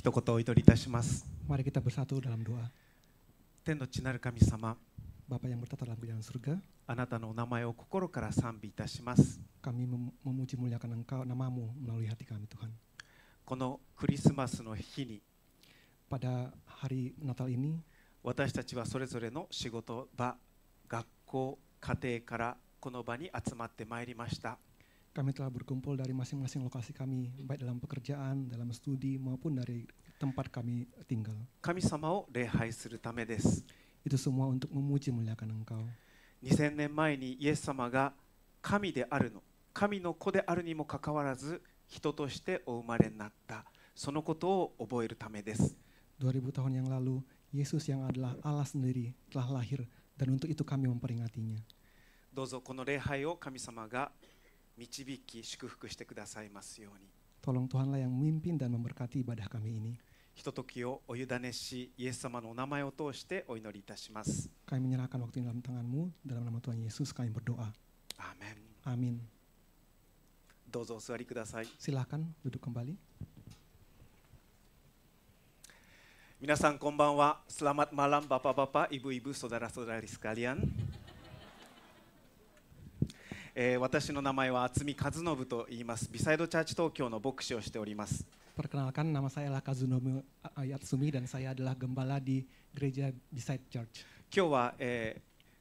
一言お祈りいたします。 Mari kita bersatu dalam doa. 天の地なる神様、 Bapa yang bertata dalam kerajaan surga, あなたのお名前を心から賛美いたします。 kami memuji muliakan Engkau, namamu melalui hati kami Tuhan. このクリスマスの日に Pada hari Natal ini, 私たちはそれぞれの仕事場、学校、家庭からこの場に集まってまいりました。 kami telah berkumpul dari masing-masing lokasi kami, baik dalam pekerjaan, dalam studi, maupun dari tempat kami tinggal. 神様を礼拝するためです。 Itu semua untuk memuji muliakan Engkau. 2000年前にイエス様が神であるの、神の子であるにもかかわらず人としてお生まれになった、そのことを覚えるためです。 2000 tahun yang lalu, Yesus yang adalah Allah sendiri telah lahir, dan untuk itu kami memperingatinya. どうぞこの礼拝を神様が導き祝福してくださいますように。 Tolong Tuhanlah yang memimpin dan memberkati ibadah kami ini. ひとときをお委ねし、イエス様のお名前を通してお祈りいたします。 Kami menyerahkan waktu ini dalam tangan-Mu, dalam nama Tuhan Yesus kami berdoa. アーメン。 Amin. どうぞお座りください。 Silakan duduk kembali. 皆さんこんばんは。Selamat malam Bapak-bapak, Ibu-ibu, saudara-saudari sekalian。私の名前は渥美和信と言います。ビサイドチャーチ東京の牧師をしております。 Perkenalkan, nama saya adalah Kazunobu Yatsumi dan saya adalah gembala di gereja Beside Church. 今日は、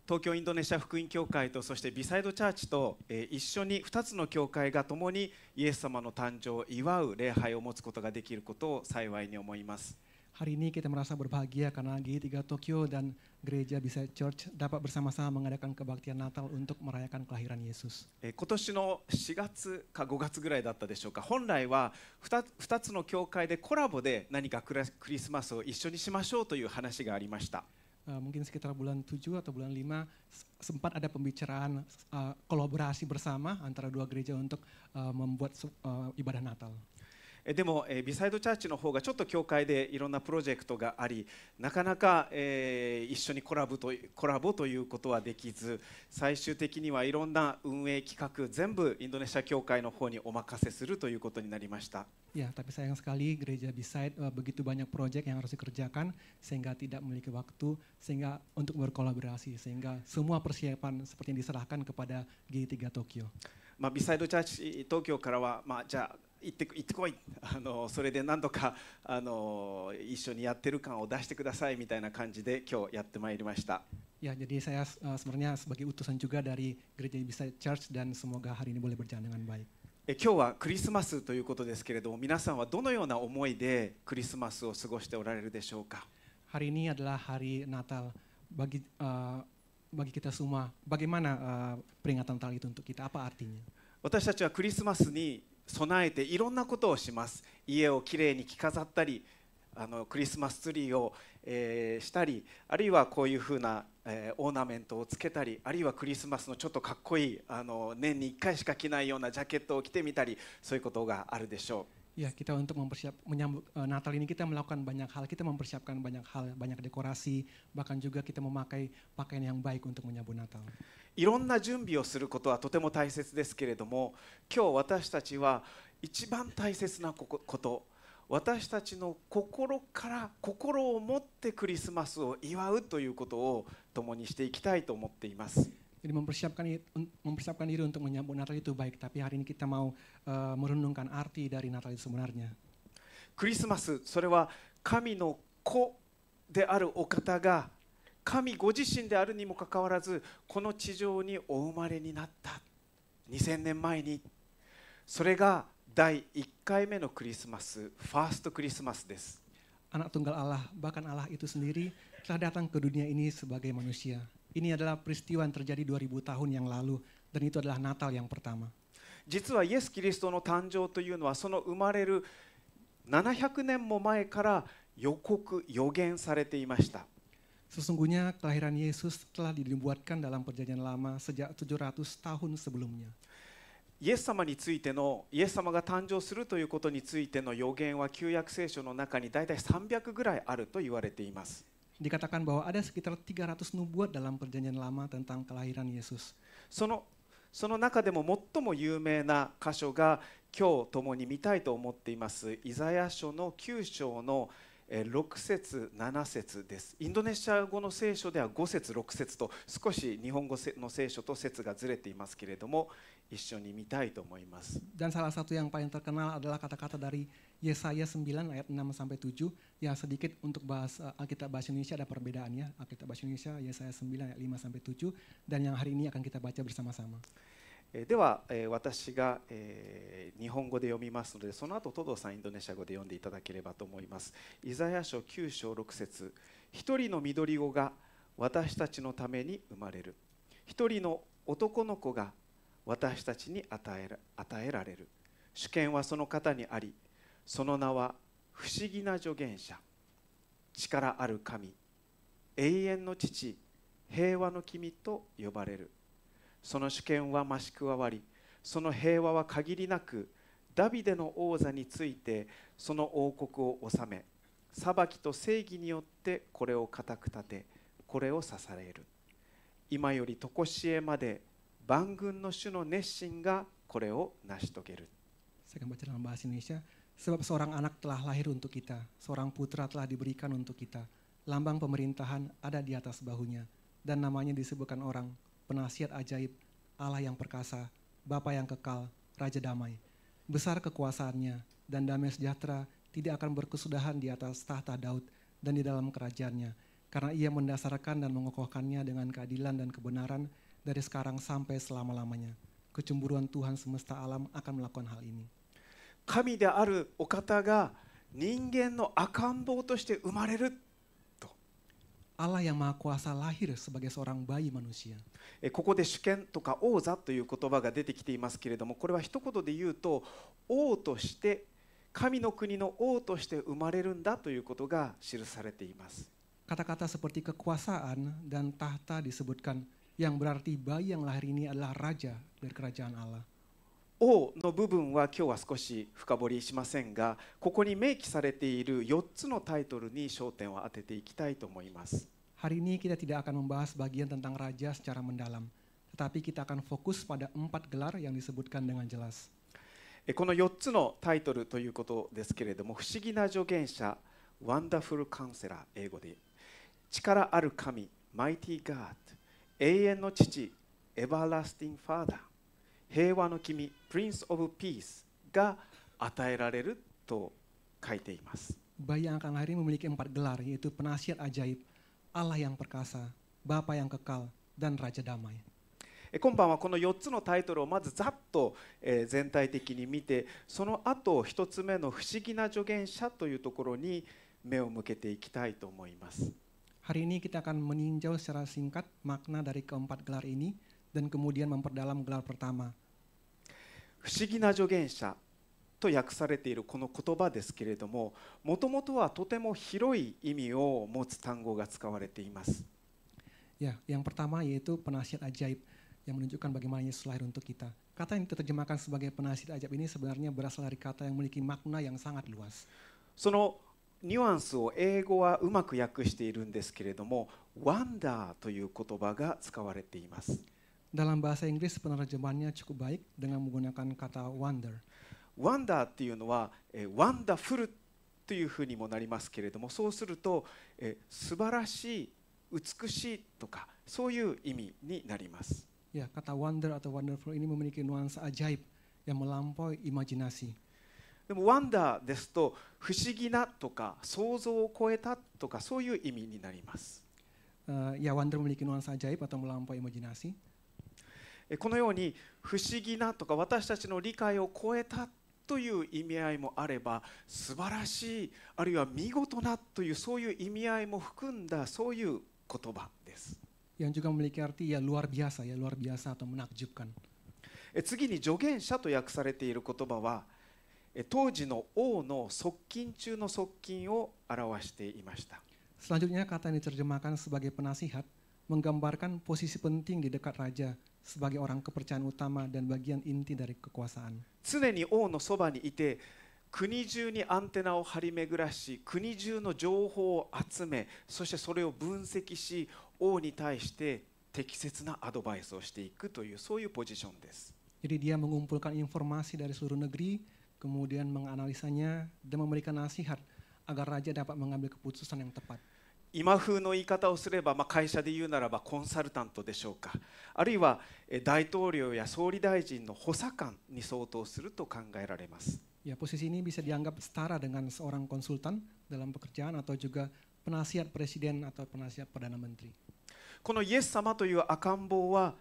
東京インドネシア福音教会とそしてビサイドチャーチと、一緒に2つの教会が共にイエス様の誕生を祝う礼拝を持つことができることを幸いに思います。 Hari ini kita merasa berbahagia karena G3 Tokyo dan gereja Beside Church dapat bersama-sama mengadakan kebaktian Natal untuk merayakan kelahiran Yesus. 今年の4月か5月ぐらいだったでしょうか。本来は 2つの教会でコラボで何かクリスマスを一緒にしましょうという話がありました。 Mungkin sekitar bulan 7 atau bulan 5 sempat ada pembicaraan kolaborasi bersama antara dua gereja untuk membuat ibadah Natal. でも、ビサイドチャーチの方がちょっと教会でいろんなプロジェクトがあり、なかなか、一緒にコラボということはできず、最終的にはいろんな運営企画全部インドネシア教会の方にお任せするということになりました。 Ya, tapi sayang sekali gereja Beside begitu banyak proyek yang harus dikerjakan sehingga tidak memiliki waktu sehingga untuk berkolaborasi sehingga semua persiapan seperti yang diserahkan kepada G3 Tokyo. ビサイドチャーチ東京からは、じゃあ行ってこい、それで何度か一緒にやってる感を出してくださいみたいな感じで今日やってまいりました。 Ya, jadi saya sebenarnya sebagai utusan juga dari gereja Beside Church dan semoga hari ini boleh berjalan dengan baik. 今日はクリスマスということですけれども、皆さんはどのような思いでクリスマスを過ごしておられるでしょうか。 Hari ini adalah hari Natal bagi kita semua. Bagaimana peringatan Natal itu untuk kita? Apa artinya? 私たちはクリスマスに備えていろんなことをします。家をきれいに着飾ったり、クリスマスツリーを、したり、あるいはこういうふうな、オーナメントをつけたり、あるいはクリスマスのちょっとかっこいい年に1回しか着ないようなジャケットを着てみたり、そういうことがあるでしょう。 Ya, kita untuk menyambut Natal ini kita melakukan banyak hal. Kita mempersiapkan banyak hal, banyak dekorasi, bahkan juga kita memakai pakaian yang baik untuk menyambut Natal. いろんな準備をすることはとても大切ですけれども、今日私たちは一番大切なこと、私たちの心から心を持ってクリスマスを祝うということを共にしていきたいと思っています。 Jadi mempersiapkan diri untuk menyambut Natal itu baik, tapi hari ini kita mau merenungkan arti dari Natal itu sebenarnya. クリスマス、それは神の子であるお方が神ご自身であるにもかかわらずこの地上にお生まれになった2000年前に、それが第1回目のクリスマス、ファーストクリスマスです。 Anak tunggal Allah, bahkan Allah itu sendiri telah datang ke dunia ini sebagai manusia. Ini adalah peristiwa yang terjadi 2000 tahun yang lalu dan itu adalah Natal yang pertama. 実はイエス・キリストの誕生というのはその生まれる700年も前から予言されていました。 Sesungguhnya kelahiran Yesus telah dibuatkan dalam perjanjian lama sejak 700 tahun sebelumnya. イエス様についての、イエス様が誕生するということについての予言は旧約聖書の中にだいたい300ぐらいあると言われています。 Dikatakan bahwa ada sekitar 300 nubuat dalam perjanjian lama tentang kelahiran Yesus. その中でも最も有名な箇所が今日共に見たいと思っていますイザヤ書の9章の6節7節です。インドネシア語の聖書では5節6節と少し日本語の聖書と節がずれていますけれども、一緒に見たいと思います。Dan salah satu yang paling terkenal adalah kata-kata dari Yesaya 9 ayat 6 sampai 7. Ya sedikit untuk bahas Alkitab bahasa Indonesia ada perbedaannya. Alkitab bahasa Indonesia Yesaya 9 ayat 5 sampai 7 dan yang hari ini akan kita baca bersama-sama. では、私が、日本語で読みますので、その後トドさんインドネシア語で読んでいただければと思います。イザヤ書9章6節、一人の緑子が私たちのために生まれる。一人の男の子が私たちに与えられる。主権はその方にあり、その名は不思議な助言者、力ある神、永遠の父、平和の君と呼ばれる。その主権は増し加わり、その平和は限りなく、ダビデの王座についてその王国を治め、裁きと正義によってこれを固く立て、これを支える。今より常しえまで万軍の主の熱心がこれを成し遂げる。Saya akan baca dalam bahasa Indonesia. Sebab seorang anak telah lahir untuk kita, seorang putra telah diberikan untuk kita. Lambang pemerintahan ada di atas bahunya, dan namanya disebutkan orang, penasihat ajaib, Allah yang perkasa, Bapa yang kekal, Raja damai. Besar kekuasaannya dan damai sejahtera tidak akan berkesudahan di atas tahta Daud dan di dalam kerajaannya, karena ia mendasarkan dan mengokohkannya dengan keadilan dan kebenaran dari sekarang sampai selama-lamanya. Kecemburuan Tuhan semesta alam akan melakukan hal ini. 神であるお方が人間の赤ん坊として生まれる。Allah yang Maha Kuasa lahir sebagai seorang bayi manusia. ここで主権とか王座という言葉が出てきていますけれども、これは一言で言うと王として神の国の王として生まれるんだということが記されています。 Kata-kata seperti kekuasaan dan tahta disebutkan, yang berarti bayi yang lahir ini adalah raja dari kerajaan Allah. 王の部分は今日は少し深掘りしませんが、ここに明記されている4つのタイトルに焦点を当てていきたいと思います。 Hari ini kita tidak akan membahas bagian tentang raja secara mendalam, tetapi kita akan fokus pada 4 gelar yang disebutkan dengan jelas. この4つのタイトルということですけれども、不思議な助言者、ワンダフルカウンセラー、英語で力ある神、マイティガード、永遠の父、エバーラスティングファーダー、平和の君、プリンスオブピースが与えられると書いています。 Bayi yang akan lahir memiliki 4 gelar, yaitu penasihat ajaib, Allah yang perkasa, Bapa yang kekal, dan Raja damai. 今晩はこの4つのタイトルをまずざっと全体的に見て、その後1つ目の不思議な助言者というところに目を向けていきたいと思います。 Hari ini kita akan meninjau secara singkat makna dari keempat gelar ini dan kemudian memperdalam gelar pertama. 不思議な助言者と訳されているこの言葉ですけれども、もともとはとても広い意味を持つ単語が使われています。 Ya, yang pertama yaitu penasihat ajaib yang menunjukkan bagaimana Yesus lahir untuk kita. Kata yang diterjemahkan sebagai penasihat ajaib ini sebenarnya berasal dari kata yang memiliki makna yang sangat luas. そのニュアンスを英語はうまく訳しているんですけれども、ワンダーという言葉が使われています。 Dalam bahasa Inggris penerjemahannya cukup baik dengan menggunakan kata wonder. ワンダーっていうのはワンダフルというふうにもなりますけれども、そうすると素晴らしい、美しいとかそういう意味になります。 Ya, kata wonder atau wonderful ini memiliki nuansa ajaib yang melampaui imajinasi. でもワンダーですと不思議なとか想像を超えたとかそういう意味になります。 Ya, wonder memiliki nuansa ajaib atau melampaui imajinasi. このように不思議なとか私たちの理解を超えたという意味合いもあれば、素晴らしいあるいは見事なというそういう意味合いも含んだそういう言葉です。 Yang juga memiliki arti ya luar biasa atau menakjubkan. 次に助言者と訳されている言葉は当時の王の側近中の側近を表していました。 Selanjutnya kata yang diterjemahkan sebagai penasihat menggambarkan posisi penting di dekat raja sebagai orang kepercayaan utama dan bagian inti dari kekuasaan. 常に王のそばにいて国中にアンテナを張り巡らし、国中の情報を集め、そしてそれを分析し、王に対して適切なアドバイスをしていくというそういうポジションです。Jadi dia mengumpulkan informasi dari seluruh negeri, kemudian menganalisanya dan memberikan nasihat agar raja dapat mengambil keputusan yang tepat. 今風の言い方をすれば、会社で言うならばコンサルタントでしょうか、あるいは大統領や総理大臣の補佐官に相当すると考えられます。 Ya, posisi ini bisa dianggap setara dengan seorang konsultan dalam pekerjaan atau juga penasihat presiden atau penasihat perdana menteri. このイエス様という赤ん坊は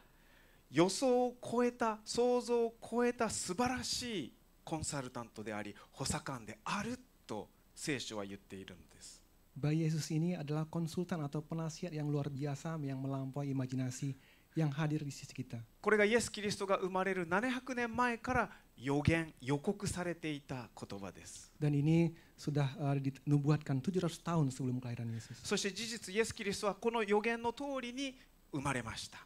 予想を超えた、想像を超えた素晴らしいコンサルタントであり補佐官であると聖書は言っているんです。 Bayi Yesus ini adalah konsultan atau penasihat yang luar biasa yang melampaui imajinasi yang hadir di sisi kita. これがイエス・キリストが生まれる700年前から予告されていた言葉です。 Dan ini sudah dinubuatkan 700 tahun sebelum kelahiran Yesus. そして事実イエス・キリストはこの予言の通りに生まれました。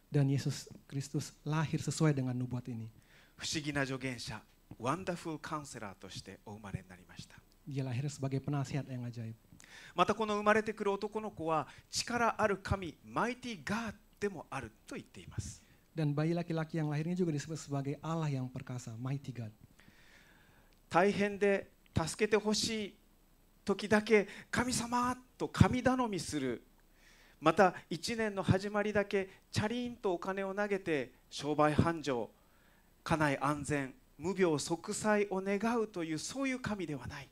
Dan Yesus Kristus lahir sesuai dengan nubuat ini. 不思議な助言者、ワンダフルカウンセラーとしてお生まれになりました。 Dia lahir sebagai penasihat yang ajaib. またこの生まれてくる男の子は力ある神、マイティガーでもあると言っています。 Dan bayi laki-laki yang lahirnya juga disebut sebagai Allah yang perkasa, Mighty God. 大変で助けてほしい時だけ神様と神頼みする。また1年の始まりだけチャリンとお金を投げて商売繁盛、家内安全、無病息災を願うというそういう神ではない。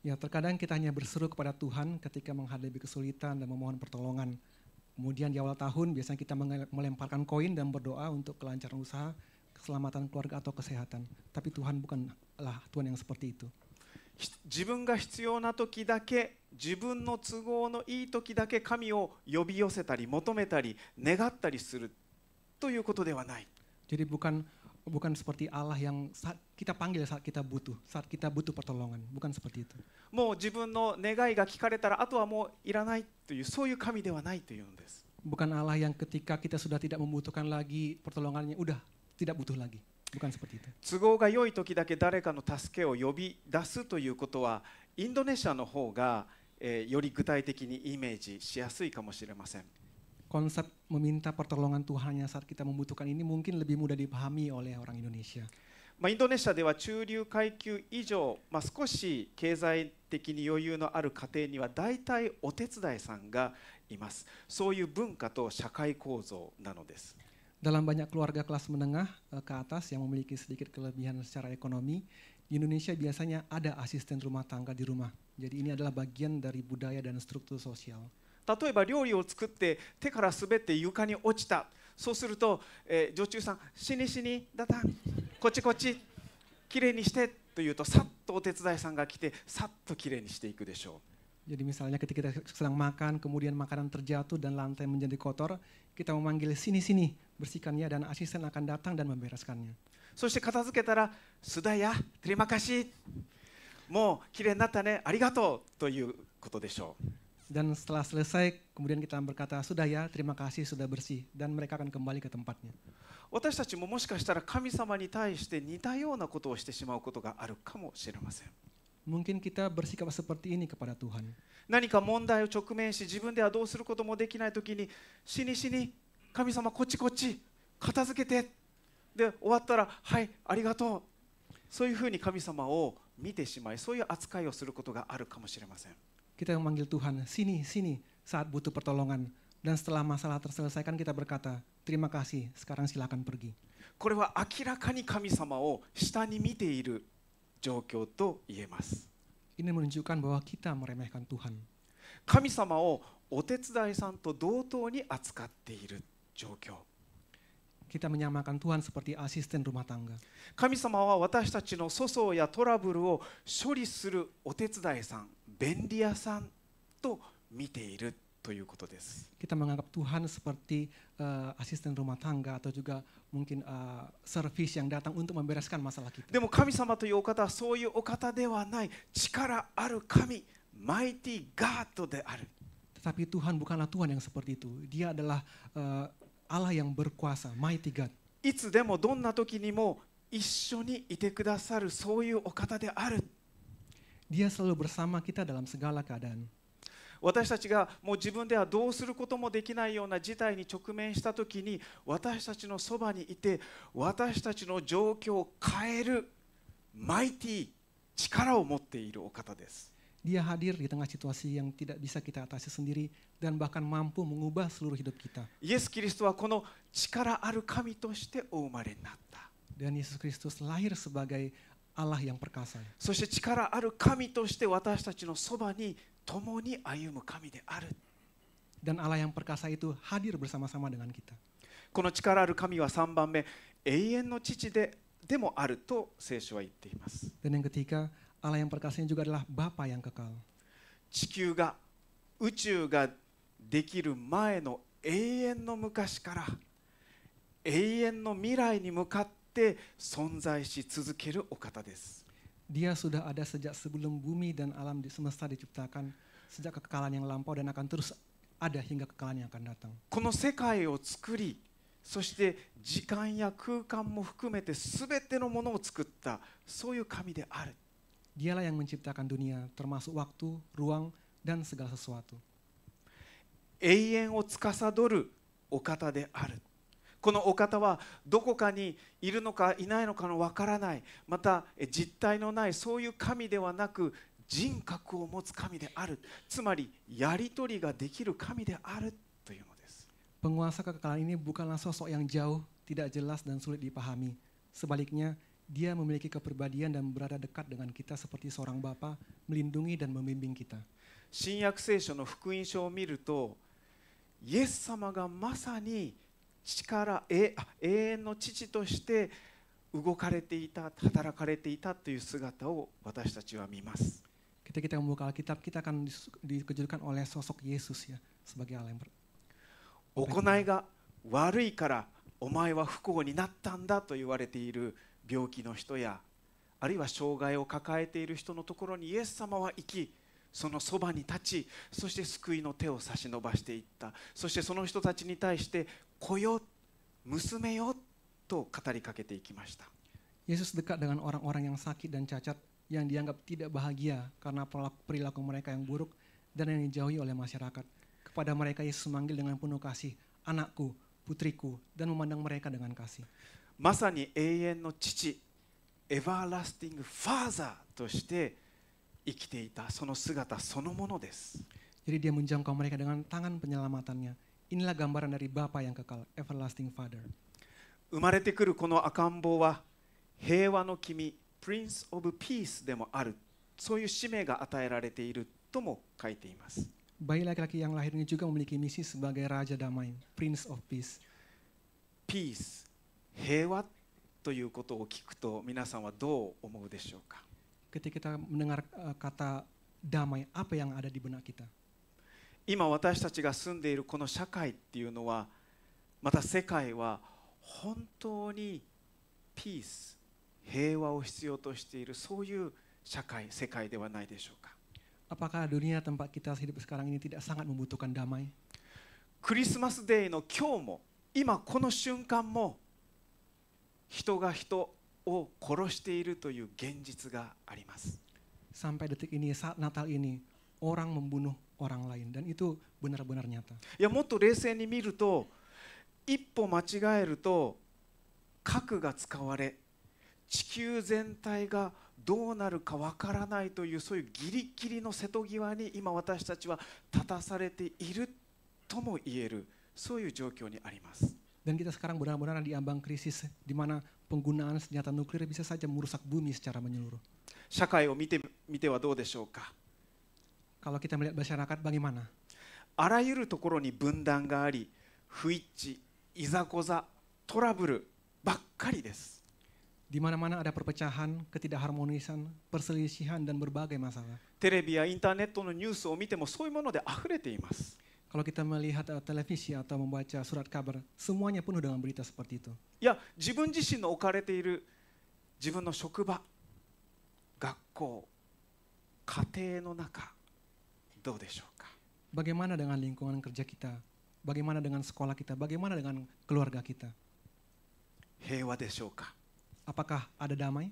Ya, terkadang kita hanya berseru kepada Tuhan ketika menghadapi kesulitan dan memohon pertolongan. Kemudian di awal tahun biasanya kita melemparkan koin dan berdoa untuk kelancaran usaha, keselamatan keluarga atau kesehatan. Tapi Tuhan bukanlah Tuhan yang seperti itu. 自分が必要な時だけ、自分の都合のいい時だけ神を呼び寄せたり求めたり願ったりするということではない。 Jadi bukan seperti Allah yang saat kita panggil saat kita butuh pertolongan, bukan seperti itu. もう自分の願いが聞かれたらあとはもういらないというそういう神ではないというんです。 Bukan Allah yang ketika kita sudah tidak membutuhkan lagi pertolongannya, udah tidak butuh lagi. Bukan seperti itu. 都合が良い時だけ誰かの助けを呼び出すということはインドネシアの方が、より具体的にイメージしやすいかもしれません。 Konsep meminta pertolongan Tuhannya saat kita membutuhkan ini mungkin lebih mudah dipahami oleh orang Indonesia. インドネシアでは中流階級以上、少し経済的に余裕のある家庭には大体お手伝いさんがいます。そういう文化と社会構造なのです。 Dalam banyak keluarga kelas menengah ke atas yang memiliki sedikit kelebihan secara ekonomi, di Indonesia biasanya ada asisten rumah tangga di rumah. Jadi ini adalah bagian dari budaya dan struktur sosial. 例えば料理を作って手から滑って床に落ちた。そうすると、女中さん、しにしにだたん、こっちこっち、きれいにしてと言うと、さっとお手伝いさんが来て、さっときれいにしていくでしょう。 Jadi misalnya ketika kita sedang makan, kemudian makanan terjatuh dan lantai menjadi kotor, kita memanggil sini-sini, bersihkannya dan asisten akan datang dan membereskannya. そして片付けたら、すだや、terima kasih、もうきれいになったね、ありがとうということでしょう。 Dan setelah selesai, kemudian kita berkata, sudah ya, terima kasih, sudah bersih. Dan mereka akan kembali ke tempatnya. 私たちももしかしたら神様に対して似たようなことをしてしまうことがあるかもしれません。 Mungkin kita bersikap seperti ini kepada Tuhan. 何か問題を直面し、自分ではどうすることもできないときに、しにしに、神様こっちこっち、片付けて。で、終わったら、はい、ありがとう。そういうふうに神様を見てしまい、そういう扱いをすることがあるかもしれません。 Kita memanggil Tuhan, sini, sini, saat butuh pertolongan. Dan setelah masalah terselesaikan kita berkata, terima kasih, sekarang silakan pergi. これは明らかに神様を下に見ている状況と言えます。 Ini menunjukkan bahwa kita meremehkan Tuhan. 神様をお手伝いさんと同等に扱っている状況。 Kita menyamakan Tuhan seperti asisten rumah tangga. 神様は私たちの粗相やトラブルを処理するお手伝いさん、便利屋さんと見ているということです。 Kita menganggap Tuhan seperti asisten rumah tangga atau juga mungkin servis yang datang untuk membereskan masalah kita. でも神様というお方はそういうお方ではない、力ある神、マイティガードである。 Tetapi Tuhan bukanlah Tuhan yang seperti itu. Dia adalah Allah yang berkuasa, Mighty God. いつでもどんな時にも一緒にいてくださるそういうお方である。 Dia selalu bersama kita dalam segala keadaan. 私たちがもう自分ではどうすることもできないような事態に直面したときに、私たちのそばにいて、私たちの状況を変えるマイティー、力を持っているお方です。Dia hadir di tengah situasi yang tidak bisa kita atasi sendiri dan bahkan mampu mengubah seluruh hidup kita. イエス・キリストはこの力ある神としてお生まれになった。Dan Yesus Kristus lahir sebagai Allah yang perkasa. そして力ある神として私たちのそばに共に歩む神である。Dan Allah yang perkasa itu hadir bersama-sama dengan kita. この力ある神は3番目、永遠の父でもあると聖書は言っています。 Dan yang ketiga, Allah yang perkasa juga adalah Bapa yang kekal. 地球が宇宙ができる前の永遠の昔から永遠の未来に向かって存在し続けるお方です。 Dia sudah ada sejak sebelum bumi dan alam di semesta diciptakan, sejak kekekalan yang lampau dan akan terus ada hingga kekekalan yang akan datang. この世界を作り、そして時間や空間も含めて全てのものを作った、そういう神である。 Dialah yang menciptakan dunia, termasuk waktu, ruang, dan segala sesuatu. 永遠を司るお方である。このお方はどこかにいるのかいないのかのわからない、また実体のないそういう神ではなく、人格を持つ神である。つまりやり取りができる神であるというのです。 Penguasa kekekalan ini bukanlah sosok yang jauh, tidak jelas dan sulit dipahami. Sebaliknya, dia memiliki kepribadian dan berada dekat dengan kita seperti seorang bapa, melindungi dan membimbing kita. 新約聖書の福音書を見ると、イエス様がまさに永遠の父として動かれていた、働かれていたという姿を私たちは見ます。 Ketika kita membuka Alkitab, kita akan dikejutkan oleh sosok Yesus ya sebagai Allah yang 行いが悪いからお前は不幸になったんだと言われている病気の人や、あるいは障害を抱えている人のところにイエス様は行き、そのそばに立ち、そして救いの手を差し伸ばしていった。そしてその人たちに対して子よ、娘よと語りかけていきました。 Yesus dekat dengan orang-orang yang sakit dan cacat, yang dianggap tidak bahagia karena perilaku mereka yang buruk dan yang dijauhi oleh masyarakat. Kepada mereka Yesus memanggil dengan penuh kasih, anakku, putriku, dan memandang mereka dengan kasih. まさに永遠の父、エバーラスティングファーザーとして生きていた、その姿そのものです。 Jadi dia menjangkau mereka dengan tangan penyelamatannya. Inilah gambaran dari Bapa yang kekal, everlasting Father. 生まれてくるこの赤ん坊は平和の君、Prince of Peace でもある、そういう使命が与えられているとも書いています。 Bayi laki-laki yang lahir ini juga memiliki misi sebagai Raja Damai, Prince of Peace. Peace、平和ということを聞くと皆さんはどう思うでしょうか。 Ketika kita mendengar kata damai, apa yang ada di benak kita? 今私たちが住んでいるこの社会っていうのは、また世界は本当にピース、平和を必要としている、そういう社会、世界ではないでしょうか。 Apakah dunia tempat kita hidup sekarang ini tidak sangat membutuhkan damai? クリスマスデーの今日も、今この瞬間も人が人を殺しているという現実があります。 Sampai detik ini, saat Natal ini, orang membunuh orang lain dan itu benar-benar nyata. いや、もっと冷静に見ると、一歩間違えると核が使われ、地球全体がどうなるかわからないという、そういうギリギリの瀬戸際に今私たちは立たされているとも言える、そういう状況にあります。 Dan kita sekarang benar-benar di ambang krisis di mana penggunaan senjata nuklir bisa saja merusak bumi secara menyeluruh. 社会を見てはどうでしょうか。 Kalau kita melihat masyarakat bagaimana? あらゆるところに分断があり、不一致、いざこざ、トラブルばっかりです。 Di mana-mana ada perpecahan, ketidakharmonisan, perselisihan dan berbagai masalah. テレビやインターネットのニュースを見てもそういうもので溢れています。 Kalau kita melihat televisi atau membaca surat kabar, semuanya penuh dengan berita seperti itu. いや、自分自身の置かれている自分の職場、学校、家庭の中、どうでしょうか。 Bagaimana dengan lingkungan kerja kita? Bagaimana dengan sekolah kita? Bagaimana dengan keluarga kita? 平和でしょうか。 Apakah ada damai?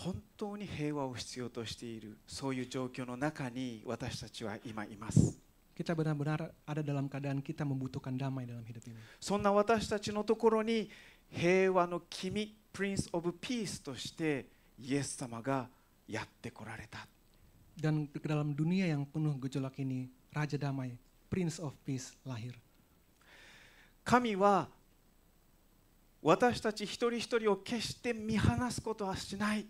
本当に平和を必要としている、そういう状況の中に私たちは今います。 Kita benar-benar ada dalam keadaan kita membutuhkan damai dalam hidup ini. そんな私たちのところに平和の君、プリンス・オブ・ピースとしてイエス様がやってこられた。 Dan ke dalam dunia yang penuh gejolak ini, Raja Damai, Prince of Peace lahir. 神は私たち一人一人を決して見放すことはしない、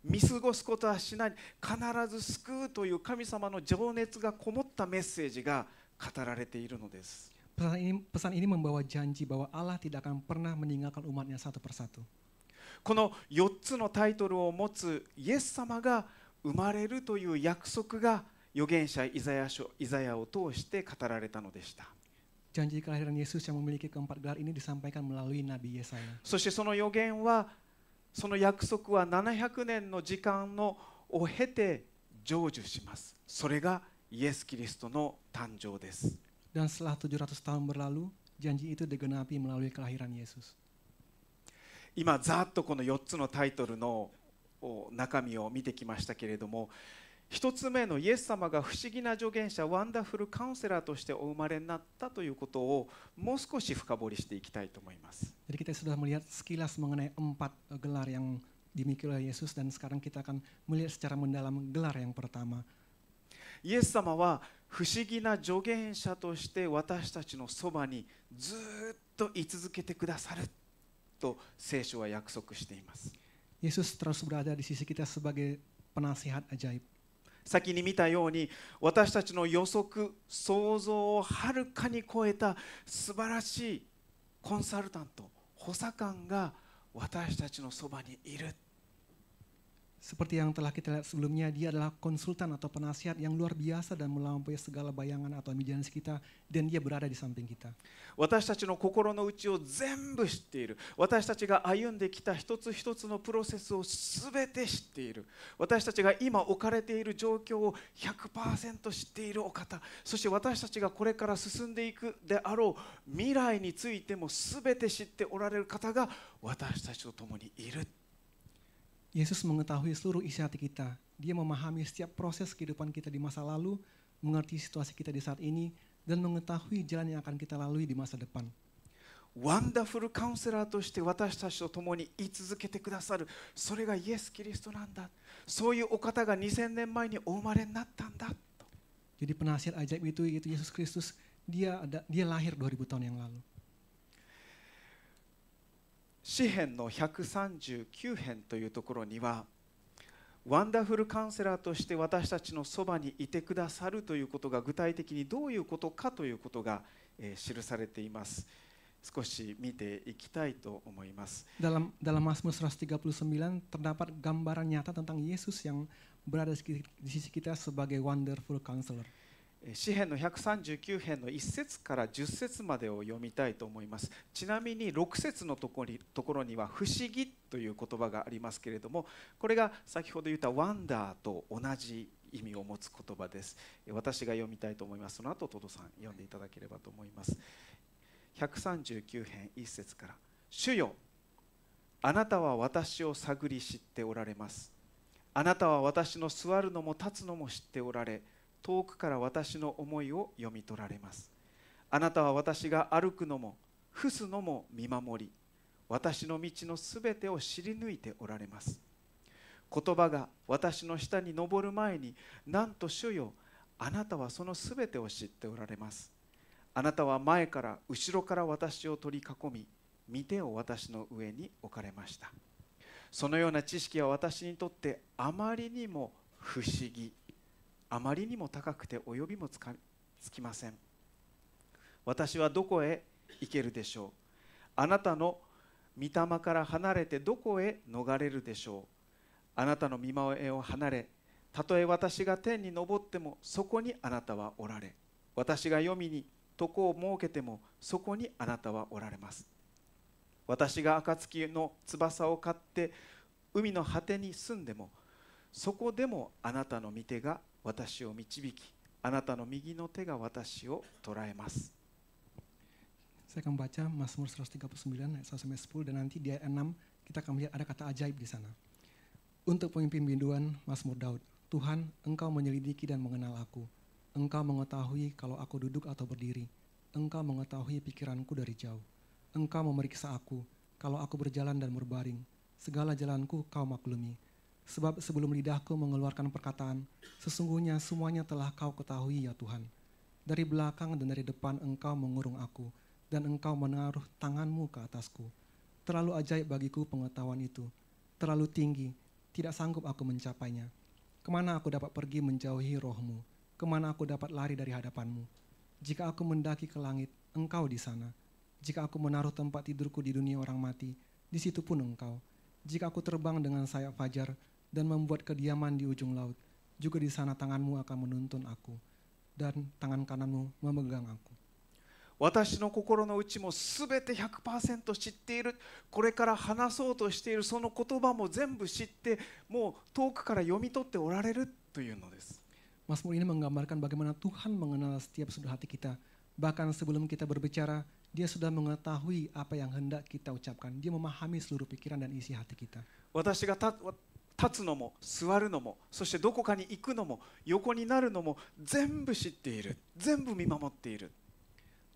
見過ごすことはしない、必ず救うという神様の情熱がこもったメッセージが語られているのです。 Pesan ini membawa janji bahwa Allah tidak akan pernah meninggalkan umatnya satu persatu. この4つのタイトルを持つイエス様が生まれるという約束が預言者イザヤを通して語られたのでした。 Janji kelahiran Yesus yang memiliki keempat gelar ini disampaikan melalui Nabi Yesaya. そしてその預言は、その約束は700年の時間を経て成就します。それがイエス・キリストの誕生です。 Dan setelah 700 tahun berlalu, janji itu digenapi melalui kelahiran Yesus. 今ざっとこの4つのタイトルの中身を見てきましたけれども、一つ目のイエス様が不思議な助言者、ワンダフルカウンセラーとしてお生まれになったということをもう少し深掘りしていきたいと思います。 Jadi kita sudah melihat sekilas mengenai 4 gelar yang dimiliki oleh Yesus, dan sekarang kita akan melihat secara mendalam gelar yang pertama. イエス様は不思議な助言者として私たちのそばにずっと居続けてくださると聖書は約束しています。 Yesus terus berada di sisi kita sebagai penasihat ajaib. 先に見たように、私たちの予測、想像をはるかに超えた素晴らしいコンサルタント、補佐官が私たちのそばにいる。 Seperti yang telah kita lihat sebelumnya, dia adalah konsultan atau penasihat yang luar biasa dan melampaui segala bayangan atau imajinasi kita, dan dia berada di samping kita. 私たちの心の内を全部知っている。私たちが歩んできた一つ一つのプロセスをすべて知っている。私たちが今置かれている状況を 100% 知っているお方。そして私たちがこれから進んでいくであろう未来についてもすべて知っておられる方が私たちと共にいる。 Yesus mengetahui seluruh isi hati kita. Dia memahami setiap proses kehidupan kita di masa lalu, mengerti situasi kita di saat ini, dan mengetahui jalan yang akan kita lalui di masa depan. ワンダフルカウンセラーとして私たちと共に居続けてくださる、それがイエス・キリストなんだ。そういうお方が2000年前にお生まれになったんだ。 Jadi penasihat ajaib itu yaitu Yesus Kristus, dia lahir 2000 tahun yang lalu. 詩編の139編というところには、ワンダフルカウンセラーとして私たちのそばにいてくださるということが具体的にどういうことかということが記されています。少し見ていきたいと思います。 Dalam Mazmur 139 terdapat gambaran nyata tentang Yesus yang berada di sisi kita sebagai wonderful counselor. 詩編の139編の1節から10節までを読みたいと思います。ちなみに6節のところには不思議という言葉がありますけれども、これが先ほど言ったワンダーと同じ意味を持つ言葉です。私が読みたいと思います。その後トドさん読んでいただければと思います。139編1節から、主よ、あなたは私を探り知っておられます。あなたは私の座るのも立つのも知っておられ、遠くから私の思いを読み取られます。あなたは私が歩くのも伏すのも見守り、私の道のすべてを知り抜いておられます。言葉が私の下に上る前に、なんと主よ、あなたはそのすべてを知っておられます。あなたは前から後ろから私を取り囲み、御手を私の上に置かれました。そのような知識は私にとってあまりにも不思議、あまりにも高くて及びもつきません。私はどこへ行けるでしょう。あなたの御霊から離れてどこへ逃れるでしょう。あなたの御前を離れ、たとえ私が天に昇ってもそこにあなたはおられ、私が黄泉に床を設けてもそこにあなたはおられます。私が暁の翼を買って海の果てに住んでも、そこでもあなたの御手が私を導き、あなたの右の手が私を捉えます。 Saya akan baca Mazmur 139 ayat 1-10, dan nanti di ayat 6 kita akan melihat ada kata ajaib di sana. Untuk pemimpin biduan Mazmur Daud, Tuhan, Engkau menyelidiki dan mengenal aku. Engkau mengetahui kalau aku duduk atau berdiri. Engkau mengetahui pikiranku dari jauh. Engkau memeriksa aku, kalau aku berjalan dan berbaring. Segala jalanku Kau maklumi. Sebab sebelum lidahku mengeluarkan perkataan, sesungguhnya semuanya telah Kau ketahui ya Tuhan. Dari belakang dan dari depan Engkau mengurung aku, dan Engkau menaruh tangan-Mu ke atasku. Terlalu ajaib bagiku pengetahuan itu, terlalu tinggi, tidak sanggup aku mencapainya. Kemana aku dapat pergi menjauhi roh-Mu? Kemana aku dapat lari dari hadapan-Mu? Jika aku mendaki ke langit, Engkau di sana. Jika aku menaruh tempat tidurku di dunia orang mati, di situ pun Engkau. Jika aku terbang dengan sayap fajar dan membuat kediaman di ujung laut, juga di sana tangan-Mu akan menuntun aku, dan tangan kanan-Mu memegang aku. 私の心の内もすべて 100% 知っている。これから話そうとしているその言葉も全部知って、もう遠くから読み取っておられるというのです。 Mazmur ini menggambarkan bagaimana Tuhan mengenal setiap sudut hati kita. Bahkan sebelum kita berbicara, Dia sudah mengetahui apa yang hendak kita ucapkan. Dia memahami seluruh pikiran dan isi hati kita. 私が立つのも座るのも、そしてどこかに行くのも横になるのも全部知っている。全部見守っている。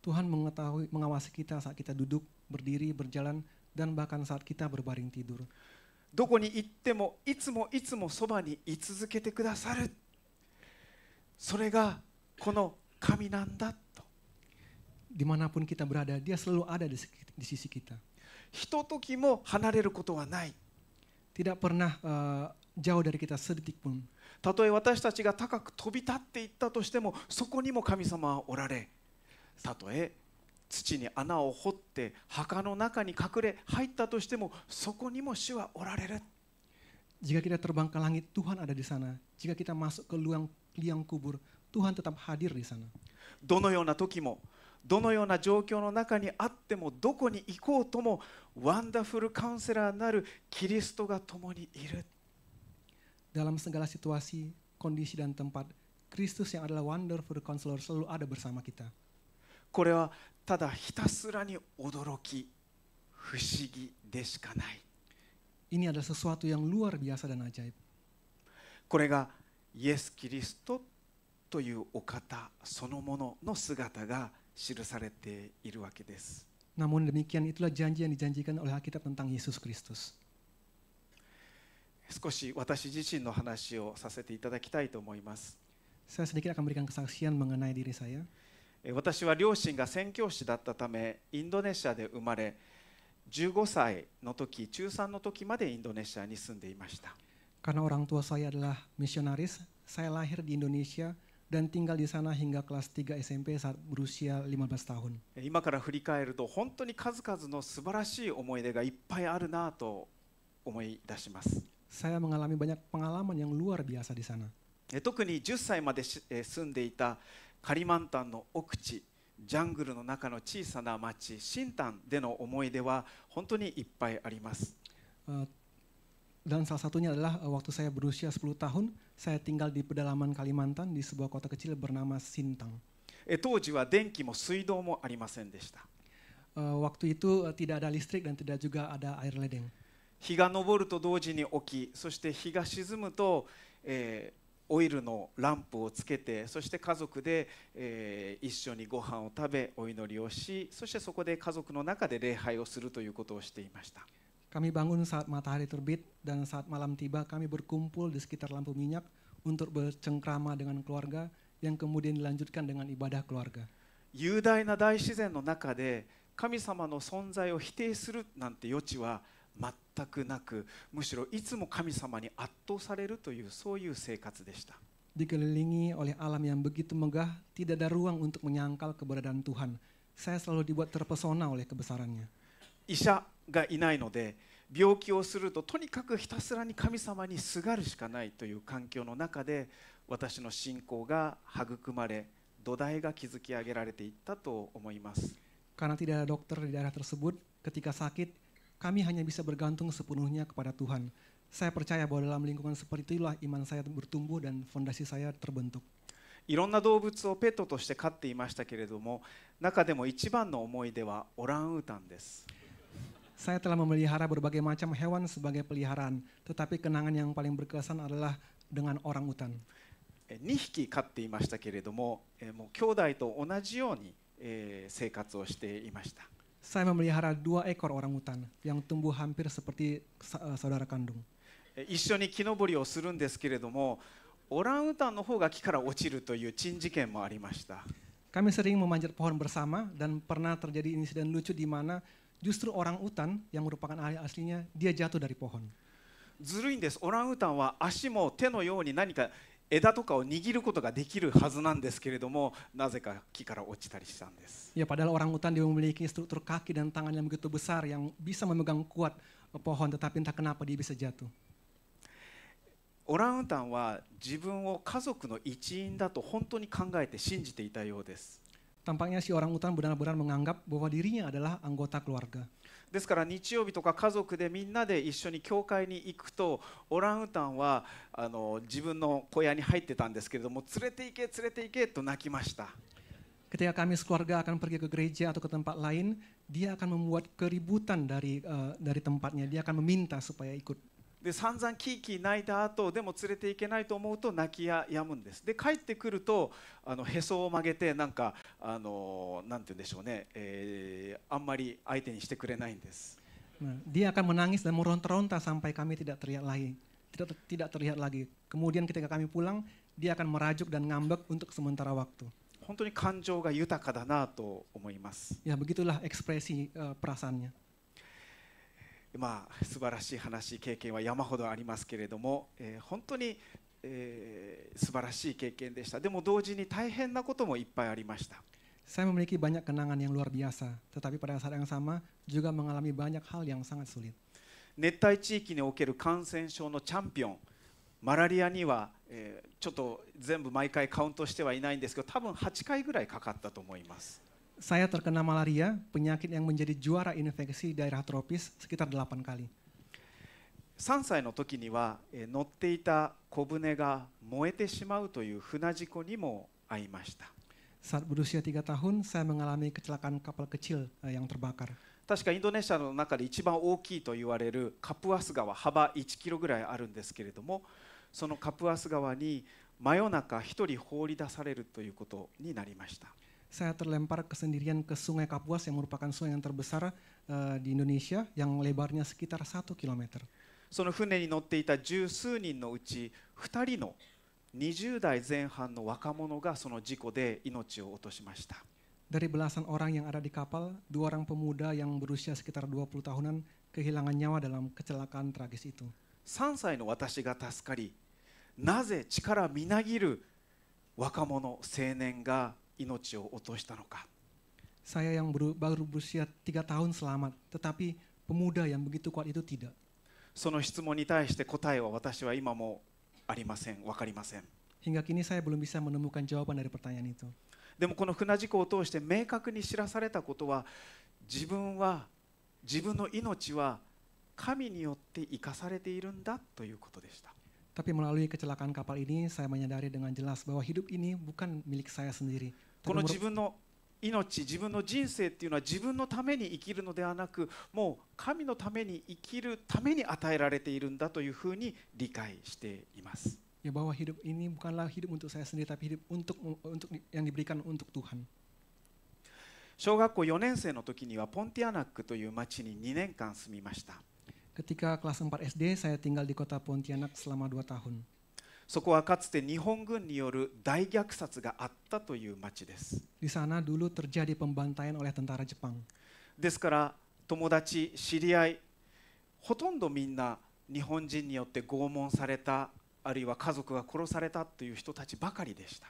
Tuhan mengetahui, mengawasi kita saat kita duduk, berdiri, berjalan, dan bahkan saat kita berbaring tidur. どこに行ってもいつもいつもそばに居続けてくださる。それがこの神なんだと。 Dimanapun kita berada, Dia selalu ada di sisi kita. ひとときも離れることはない。 Tidak pernah jauh dari kita sedetik pun. たとえ私たちが高く飛び立っていったとしても、そこにも神様はおられ、たとえ土に穴を掘って墓の中に隠れ入ったとしても、そこにも主はおられる。 Jika kita terbang ke langit, Tuhan ada di sana. Jika kita masuk ke liang kubur, Tuhan tetap hadir di sana. どのような時も、どのような状況の中にあっても、どこに行こうとも、ワンダフルカウンセラーなるキリストが共にいる。 Dalam segala situasi, kondisi dan tempat, Kristus yang adalah wonderful counselor selalu ada bersama kita. これはただひたすらに驚き、不思議でしかない。 Ini adalah sesuatu yang luar biasa dan ajaib. これがイエス・キリストというお方そのものの姿が記されているわけです。 Namun demikian itulah janji yang dijanjikan oleh Alkitab tentang Yesus Kristus. 少し私自身の話をさせていただきたいと思います。 Saya sedikit akan berikan kesaksian mengenai diri saya. 私は両親が宣教師だったため、インドネシアで生まれ、15歳の時、中3の時までインドネシアに住んでいました。 Karena orang tua saya adalah misionaris, saya lahir di Indonesia dan tinggal di sana hingga kelas 3 SMP saat berusia 15 tahun. 今から振り返ると本当に数々の素晴らしい思い出がいっぱいあるなと思い出します。 Saya mengalami banyak pengalaman yang luar biasa di sana. 特に10歳まで住んでいたカリマンタンの奥地、ジャングルの中の小さな町シンタンでの思い出は本当にいっぱいあります。 Dan salah satunya adalah waktu saya berusia 10 tahun, saya tinggal di pedalaman Kalimantan di sebuah kota kecil bernama Sintang. 当時は電気も水道もありませんでした。 Waktu itu tidak ada listrik dan tidak juga ada air ledeng. 日が昇ると同時に起き、そして日が沈むと、オイルのランプをつけて、そして家族で、一緒にご飯を食べお祈りをし、そしてそこで家族の中で礼拝をするということをしていました。 Kami bangun saat matahari terbit dan saat malam tiba kami berkumpul di sekitar lampu minyak untuk bercengkrama dengan keluarga yang kemudian dilanjutkan dengan ibadah keluarga. 雄大な大自然の中で神様の存在を否定するなんて余地は全くなく、むしろいつも神様に圧倒されるというそういう生活でした。 Dikelilingi oleh alam yang begitu megah, tidak ada ruang untuk menyangkal keberadaan Tuhan. Saya selalu dibuat terpesona oleh kebesarannya. 医者がいないので、病気をするととにかくひたすらに神様にすがるしかないという環境の中で、私の信仰が育まれ、土台が築き上げられていったと思います。 Karena tidak ada dokter di daerah tersebut, ketika sakit, kami hanya bisa bergantung sepenuhnya kepada Tuhan. Saya percaya bahwa dalam lingkungan seperti itulah iman saya bertumbuh dan fondasi saya terbentuk. いろんな動物をペットとして飼っていましたけれども、中でも一番の思い出はオランウータンです。Saya telah memelihara berbagai macam hewan sebagai peliharaan, tetapi kenangan yang paling berkesan adalah dengan orang utan. 2匹飼っていましたけれども、もう兄弟と同じように、生活をしていました。 Saya memelihara 2 ekor orang utan yang tumbuh hampir seperti saudara kandung. 一緒に木登りをするんですけれども、オランウータンの方が木から落ちるという珍事件もありました。 Kami sering memanjat pohon bersama dan pernah terjadi insiden lucu di mana justru orang utan yang merupakan ahli aslinya dia jatuh dari pohon. ずるいんです。オランウータンは足も手のように何か枝とかを握ることができるはずなんですけれども、なぜか木から落ちたりしたんです。 Ya, padahal orang utan dia memiliki struktur kaki dan tangan yang begitu besar yang bisa memegang kuat pohon, tetapi entah kenapa dia bisa jatuh. オランウータンは自分を家族の一員だと本当に考えて信じていたようです。 Tampaknya si orang utan benar-benar menganggap bahwa dirinya adalah anggota keluarga. ですから日曜日とか家族でみんなで一緒に教会に行くと、オランウータンは自分の小屋に入ってたんですけれども、連れて行け連れて行けと泣きました。 Ketika kami sekeluarga akan pergi ke gereja atau ke tempat lain, dia akan membuat keributan dari tempatnya. Dia akan meminta supaya ikut. で散々キーキー泣いた後でも連れて行けないと思うと泣きやむんです。で帰ってくるとへそを曲げてなんかなんて言うんでしょうね、あんまり相手にしてくれないんです。 Dia akan menangis dan meronta-ronta sampai kami tidak terlihat lagi. Kemudian ketika kami pulang, dia akan merajuk dan ngambek untuk sementara waktu. 本当に感情が豊かだなと思います。 Ya, begitulah ekspresi perasaannya. まあ素晴らしい話、経験は山ほどありますけれども、本当に、素晴らしい経験でした。でも同時に大変なこともいっぱいありました。 Saya memiliki banyak kenangan yang luar biasa, tetapi pada saat yang sama juga mengalami banyak hal yang sangat sulit. 熱帯地域における感染症のチャンピオン、マラリアには、ちょっと全部毎回カウントしてはいないんですけど、多分8回ぐらいかかったと思います。 Saya terkena malaria, penyakit yang menjadi juara infeksi daerah tropis sekitar 8 kali. 3歳の時には、乗っていた小舟が燃えてしまうという船事故にも遭いました。 Saat berusia 3 tahun, saya mengalami kecelakaan kapal kecil yang terbakar. 確かインドネシアの中で一番大きいと言われるカプアス川、幅1キロぐらいあるんですけれども、そのカプアス川に真夜中一人放り出されるということになりました。 Saya terlempar kesendirian ke Sungai Kapuas yang merupakan sungai yang terbesar di Indonesia yang lebarnya sekitar 1 kilometer. その船に乗っていた十数人のうち2人の20代前半の若者がその事故で命を落としました。 Dari belasan orang yang ada di kapal, 2 orang pemuda yang berusia sekitar 20 tahunan kehilangan nyawa dalam kecelakaan tragis itu. 3歳の私が助かり、なぜ力みなぎる若者青年が命を落としたのか。 Saya yang baru berusia 3 tahun selamat, tetapi pemuda yang begitu kuat itu tidak. その質問に対して答えは私は今もありません。わかりません。 Hingga kini saya belum bisa menemukan jawaban dari pertanyaan itu. でもこの船事故を通して明確に知らされたことは、自分の命は神によって生かされているんだということでした。 Tapi melalui kecelakaan kapal ini, saya menyadari dengan jelas bahwa hidup ini bukan milik saya sendiri. この自分の命、自分の人生っていうのは自分のために生きるのではなく、もう神のために生きるために与えられているんだというふうに理解しています。 Ya, bahwa hidup ini bukanlah hidup untuk saya sendiri, tapi hidup untuk yang diberikan untuk Tuhan. 小学校4年生の時にはポンティアナックという町に2年間住みました。 Ketika kelas 4 SD, saya tinggal di kota Pontianak selama 2 tahun. そこはかつて日本軍による大虐殺があったという町です。 Di sana dulu terjadi pembantaian oleh tentara Jepang. ですから友達、知り合い、ほとんどみんな日本人によって拷問された、あるいは家族が殺されたという人たちばかりでした。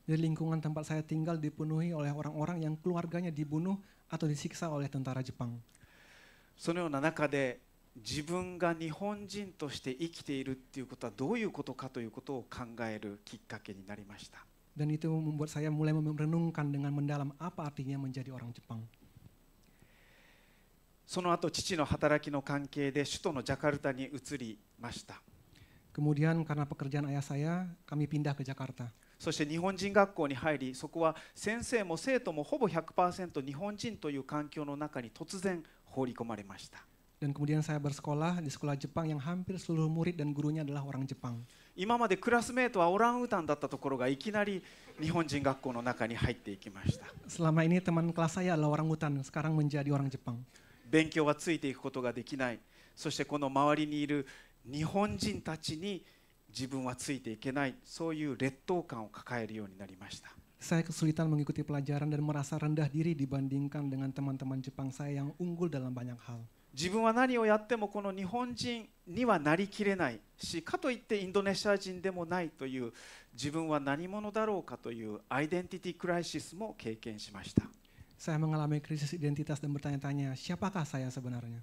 Di lingkungan tempat saya tinggal dipenuhi oleh orang-orang yang keluarganya dibunuh atau disiksa oleh tentara Jepang. そのような中で自分が日本人として生きているっていうことはどういうことかということを考えるきっかけになりました。 Dan itu membuat saya mulai merenungkan dengan mendalam apa artinya menjadi orang Jepang. その後父の働きの関係で首都のジャカルタに移りました。 Kemudian karena pekerjaan ayah saya, kami pindah ke Jakarta. そして日本人学校に入り、そこは先生も生徒もほぼ 100% 日本人という環境の中に突然放り込まれました。Dan kemudian saya bersekolah di sekolah Jepang yang hampir seluruh murid dan gurunya adalah orang Jepang. 今までクラスメートはオランウータンだったところがいきなり日本人学校の中に入っていきました。 Selama ini teman kelas saya adalah orang hutan, sekarang menjadi orang Jepang. 勉強はついていくことができない。そしてこの周りにいる日本人たちに自分はついていけない。そういう劣等感を抱えるようになりました。 Saya kesulitan mengikuti pelajaran dan merasa rendah diri dibandingkan dengan teman-teman Jepang saya yang unggul dalam banyak hal. 自分は何をやってもこの日本人にはなりきれないし、かといってインドネシア人でもないという自分は何者だろうかというアイデンティティクライシスも経験しました。 Saya mengalami krisis identitas dan bertanya-tanya, siapakah saya sebenarnya?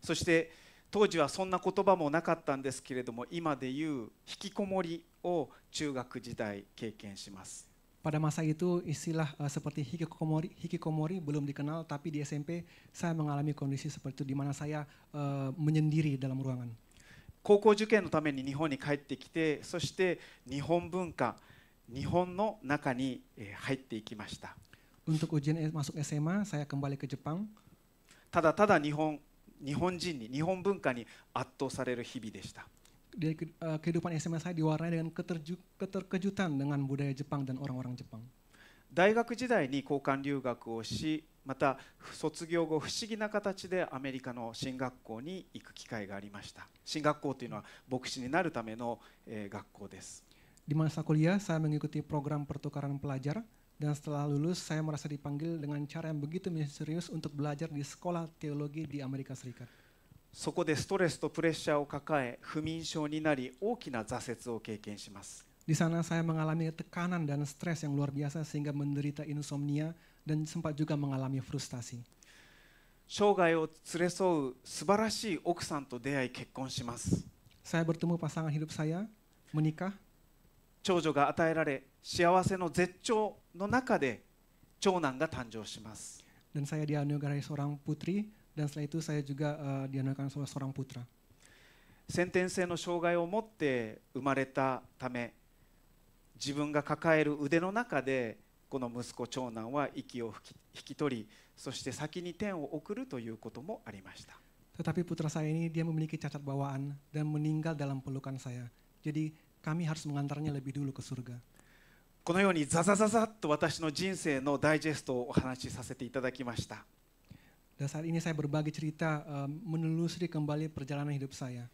そして当時はそんな言葉もなかったんですけれども、今でいう引きこもりを中学時代経験します。 Pada masa itu istilah seperti hikikomori belum dikenal, tapi di SMP saya mengalami kondisi seperti itu di mana saya menyendiri dalam ruangan. 高校受験のために日本に帰ってきて、そして日本文化、日本の中に入っていきました。 Untuk ujian masuk SMA, saya kembali ke Jepang. ただただ日本人に日本文化に圧倒される日々でした。 Di kehidupan SMA saya diwarnai dengan keterkejutan dengan budaya Jepang dan orang-orang Jepang. 大学時代に交換留学をし、また卒業後不思議な形でアメリカの進学校に行く機会がありました。進学校というのは牧師になるための学校です。 Di masa kuliah saya mengikuti program pertukaran pelajar dan setelah lulus saya merasa dipanggil dengan cara yang begitu misterius untuk belajar di sekolah teologi di Amerika Serikat. そこでストレスとプレッシャーを抱え、不眠症になり大きな挫折を経験します。 Di sana saya mengalami tekanan dan stres yang luar biasa sehingga menderita insomnia dan sempat juga mengalami frustasi. 生涯を連れ添う素晴らしい奥さんと出会い結婚します。 Saya bertemu pasangan hidup saya, menikah. 長女が与えられ、幸せの絶頂の中で長男が誕生します。 Dan saya dianugerahi seorang putri dan setelah itu saya juga dianugerahi seorang putra. 先天性の障害を持って生まれたため、自分が抱える腕の中でこの息子長男は息を引き取り、そして先に天を送るということもありました。 Tetapi putra saya ini dia memiliki cacat bawaan dan meninggal dalam pelukan saya. Jadi kami harus mengantarnya lebih dulu ke surga. このようにザザザザッと私の人生のダイジェストをお話しさせていただきました。 Dan saat ini saya berbagi cerita menelusuri kembali perjalanan hidup saya.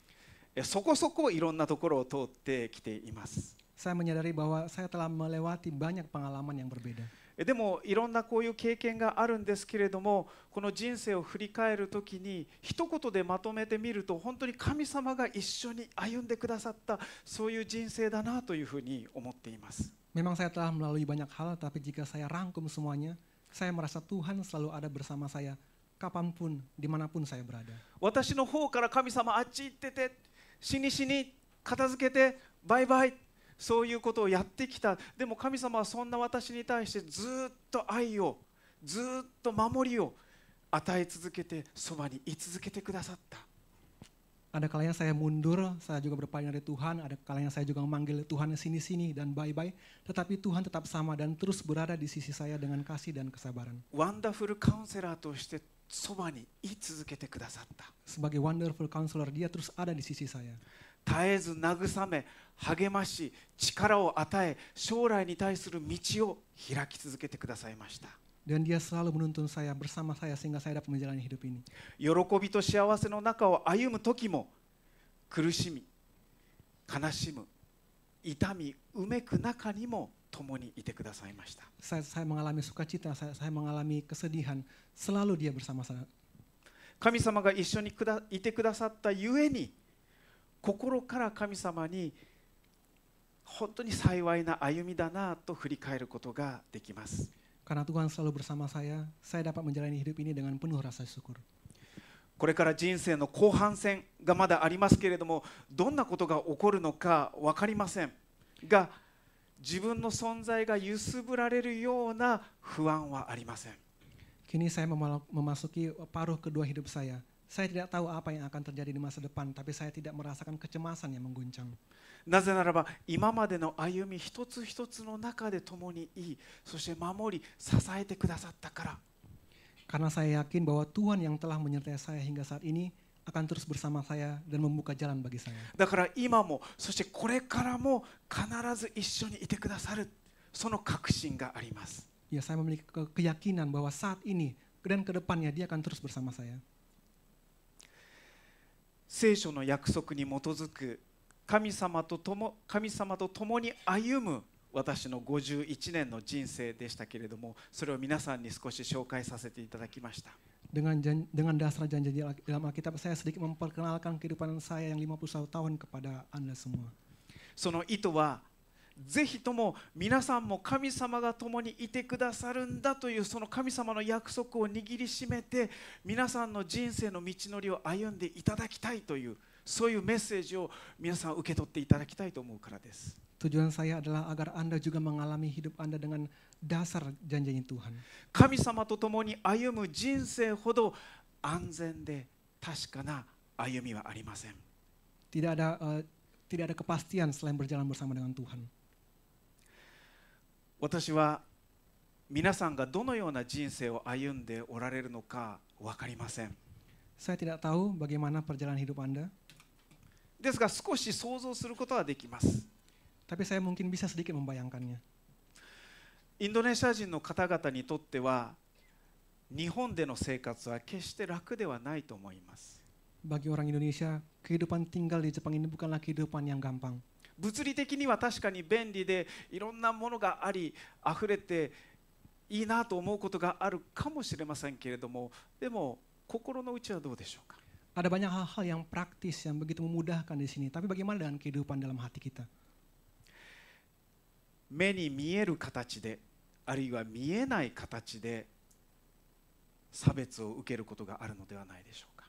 そこそこいろんなところを通ってきています。 Saya menyadari bahwa saya telah melewati banyak pengalaman yang berbeda. でもいろんなこういう経験があるんですけれども、この人生を振り返るときに一言でまとめてみると、本当に神様が一緒に歩んでくださったそういう人生だなというふうに思っています。 Memang saya telah melalui banyak hal, tapi jika saya rangkum semuanya, saya merasa Tuhan selalu ada bersama saya kapanpun, dimanapun saya berada. 私の方から神様あっち行ってて、死に片付けてバイバイ、そういうことをやってきた。でも神様はそんな私に対してずっと愛を、ずっと守りを与え続けて、そばに居続けてくださった。 Ada kalanya saya mundur, saya juga berpaling dari Tuhan, ada kalanya saya juga memanggil Tuhan sini-sini dan bye-bye, tetapi Tuhan tetap sama dan terus berada di sisi saya dengan kasih dan kesabaran. ワンダフルカウンセラーとしてそばに居続けてくださった。 Sebagai wonderful counselor, dia terus ada di sisi saya. 絶えず慰め、励まし、力を与え、将来に対する道を開き続けてくださいました。 Dan dia selalu menuntun saya bersama saya sehingga saya dapat menjalani hidup ini. 喜びと幸せの中を歩む時も、苦しみ、悲しむ、痛み、うめく中にも共にいてくださいました。 Saya mengalami sukacita, saya mengalami kesedihan, selalu dia bersama saya. 神様が一緒にいてくださったゆえに、心から神様に本当に幸いな歩みだなと振り返ることができます。 Karena Tuhan selalu bersama saya dapat menjalani hidup ini dengan penuh rasa syukur. これから人生の後半戦がまだありますけれども、どんなことが起こるのか分かりませんが、自分の存在が揺すぶられるような不安はありません。 Kini saya memasuki paruh kedua hidup saya. Saya tidak tahu apa yang akan terjadi di masa depan, tapi saya tidak merasakan kecemasan yang mengguncang. なぜならば今までの歩み一つ一つの中で共にいい、そして守り支えてくださったから。Karena saya yakin bahwa Tuhan yang telah menyertai saya hingga saat ini akan terus bersama saya dan membuka jalan bagi saya. だから今も、そしてこれからも必ず一緒にいてくださる、その確信があります。 Ya, saya memiliki keyakinan bahwa saat ini dan ke depannya dia akan terus bersama saya. 聖書の約束に基づく神様と共に歩む私の51年の人生でしたけれども、それを皆さんに少し紹介させていただきました。 Dengan dasar janji dalam Alkitab, saya sedikit memperkenalkan kehidupan saya yang 51 tahun kepada Anda semua. その意図は、ぜひとも皆さんも神様が共にいてくださるんだというその神様の約束を握りしめて、皆さんの人生の道のりを歩んでいただきたいという、そういうメッセージを皆さん受け取っていただきたいと思うからです。 Tujuan saya adalah agar Anda juga mengalami hidup Anda dengan dasar janjinya Tuhan. 神様と共に歩む人生ほど安全で確かな歩みはありません。 Tidak ada kepastian selain berjalan bersama dengan Tuhan. 私は皆さんがどのような人生を歩んでおられるのか分かりません。 Saya tidak tahu bagaimana perjalanan hidup Anda, ですが少し想像することはできます。 tapi saya mungkin bisa sedikit membayangkannya. インドネシア人の方々にとっては日本での生活は決して楽ではないと思います。 Bagi orang Indonesia, kehidupan tinggal di Jepang ini bukanlah kehidupan yang gampang. 物理的には確かに便利でいろんなものがあり溢れていいなと思うことがあるかもしれませんけれども、でも心の内はどうでしょうか。 Ada banyak hal-hal yang praktis yang begitu memudahkan di sini, tapi bagaimana dengan kehidupan dalam hati kita? 目に見える形で、あるいは見えない形で差別を受けることがあるのではないでしょうか。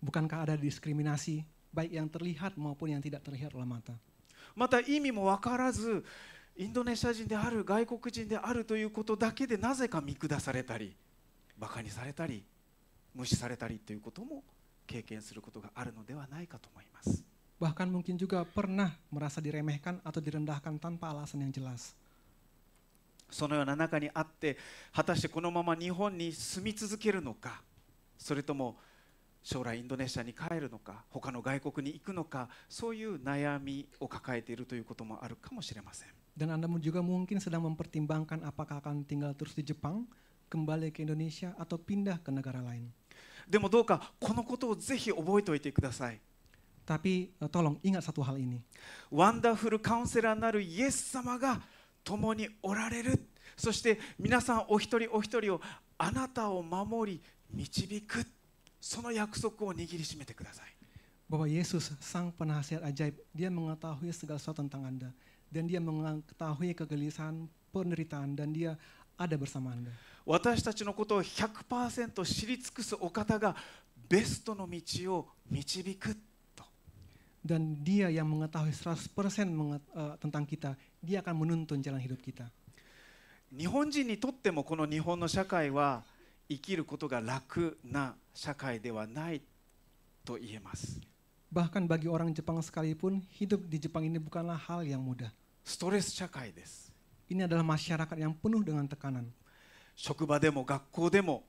Bukankah ada diskriminasi, baik yang terlihat maupun yang tidak terlihat oleh mata? また意味も分からず、インドネシア人である、外国人であるということだけでなぜか見下されたり、バカにされたり、無視されたりということも経験することがあるのではないかと思います。 Bahkan mungkin juga pernah merasa diremehkan atau direndahkan tanpa alasan yang jelas. そのような中にあって、果たしてこのまま日本に住み続けるのか、それとも将来インドネシアに帰るのか、他の外国に行くのか、そういう悩みを抱えているということもあるかもしれません。 Dan Anda juga mungkin sedang mempertimbangkan apakah akan tinggal terus di Jepang, kembali ke Indonesia, atau pindah ke negara lain. でもどうかこのことをぜひ覚えておいてください。 Tapi tolong ingat satu hal ini. ワンダフルカウンセラーなるイエス様が共におられる。そして皆さんお一人お一人をあなたを守り導く。その約束を握りしめてください。 Bahwa Yesus, Sang Penasihat Ajaib, Dia mengetahui segala sesuatu tentang Anda. Dan Dia mengetahui kegelisahan, penderitaan, dan Dia ada bersama Anda. 私たちのことを 100% 知り尽くすお方がベストの道を導くと。 Dan Dia yang mengetahui 100% tentang kita, Dia akan menuntun jalan hidup kita. 日本人にとってもこの日本の社会は生きることが楽な社会ではないと言えます。 Bahkan bagi orang Jepang sekalipun, hidup di Jepang ini bukanlah hal yang mudah. ストレス社会です。 Ini adalah masyarakat yang penuh dengan tekanan. 職場でも学校でも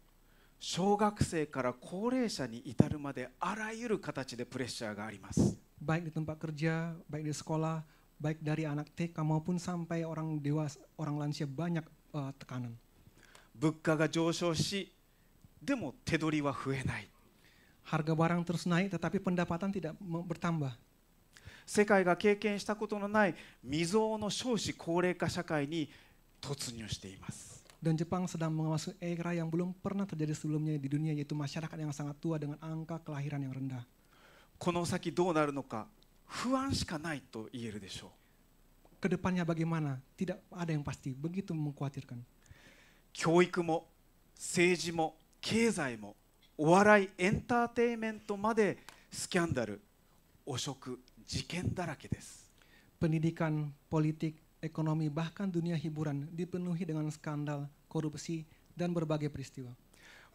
小学生から高齢者に至るまであらゆる形でプレッシャーがあります。 Baik di tempat kerja, baik di sekolah, baik dari anak TK maupun sampai orang dewasa, orang lansia, banyak tekanan. 物価が上昇し、でも手取りは増えない。 Harga barang terus naik tetapi pendapatan tidak bertambah. 世界が経験したことのない未曾有の少子高齢化社会に突入しています。 Dan Jepang sedang memasuki era yang belum pernah terjadi sebelumnya di dunia, yaitu masyarakat yang sangat tua dengan angka kelahiran yang rendah. この先どうなるのか不安しかないと言えるでしょう。 Kedepannya bagaimana? Tidak ada yang pasti, begitu mengkhawatirkan. 教育も政治も経済もお笑いエンターテインメントまでスキャンダル、汚職、事件だらけです。 Pendidikan, politik, ekonomi, bahkan dunia hiburan dipenuhi dengan skandal, korupsi, dan berbagai peristiwa.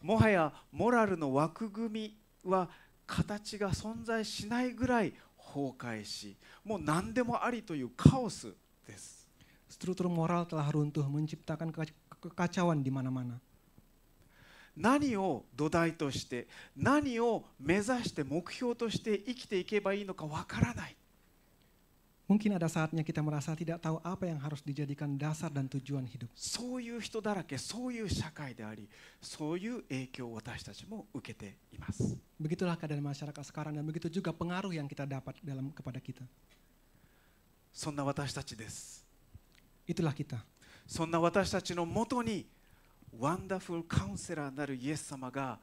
もはやモラルの枠組みは形が存在しないぐらい崩壊し、もう何でもありというカオスです。 Struktur moral telah runtuh, menciptakan kekacauan di mana-mana. 何を土台として何を目指して目標として生きていけばいいのかわからない。 Mungkin ada saatnya kita merasa tidak tahu apa yang harus dijadikan dasar dan tujuan hidup. そういう人だらけ、そういう社会であり、そういう影響を私たちも受けています。 Begitulah keadaan masyarakat sekarang dan begitu juga pengaruh yang kita dapat kepada kita. そんな私たちです。 Itulah kita. そんな私たちのもとにワンダフルカウンセラーなるイエス様が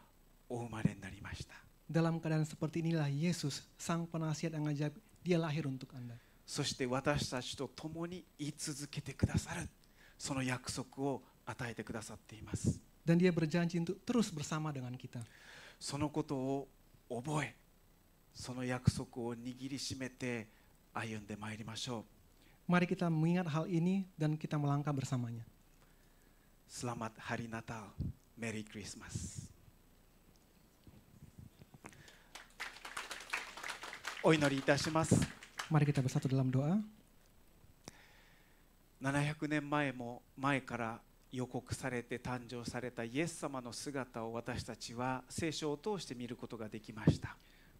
お生まれになりました。 Dalam keadaan seperti inilah Yesus, sang penasihat yang ajaib, dia lahir untuk Anda. そして私たちと共に居続けてくださる、その約束を与えてくださっています。 Dan dia berjanji untuk terus bersama dengan kita. そのことを覚え、その約束を握りしめて歩んでまいりましょう。 Mari kita mengingat hal ini dan kita melangkah bersamanya. Selamat Hari Natal, Merry Christmas. お祈りいたします。 Mari kita bersatu dalam doa. 700年前から予告されて誕生されたイエス様の姿を私たちは聖書を通して見ることができました。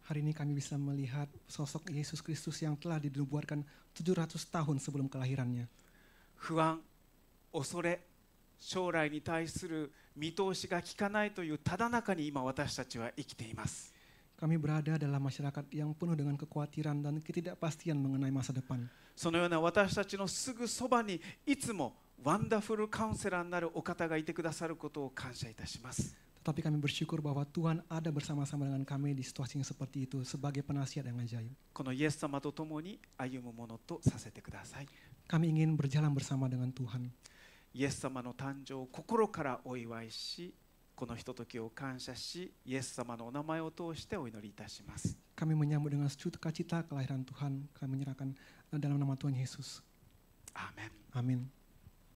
Hari ini kami bisa melihat sosok Yesus Kristus yang telah dinubuatkan 700 tahun sebelum kelahirannya. 不安、恐れ、将来に対する見通しが効かないというただ中に今私たちは生きています。 Kami berada dalam masyarakat yang penuh dengan kekhawatiran dan ketidakpastian mengenai masa depan. そのような私たちのすぐそばにいつもワンダフルカウンセラーになるお方がいてくださることを感謝いたします。 Tetapi kami bersyukur bahwa Tuhan ada bersama-sama dengan kami di situasi yang seperti itu sebagai penasihat yang ajaib. このイエス様と共に歩むものとさせてください。 Kami ingin berjalan bersama dengan Tuhan. イエス様の誕生を心からお祝いし、このひとときを感謝し、イエス様のお名前を通してお祈りいたします。 Kami menyambut dengan sukacita kelahiran Tuhan. Kami menyerahkan dalam nama Tuhan Yesus. Amin. Amin.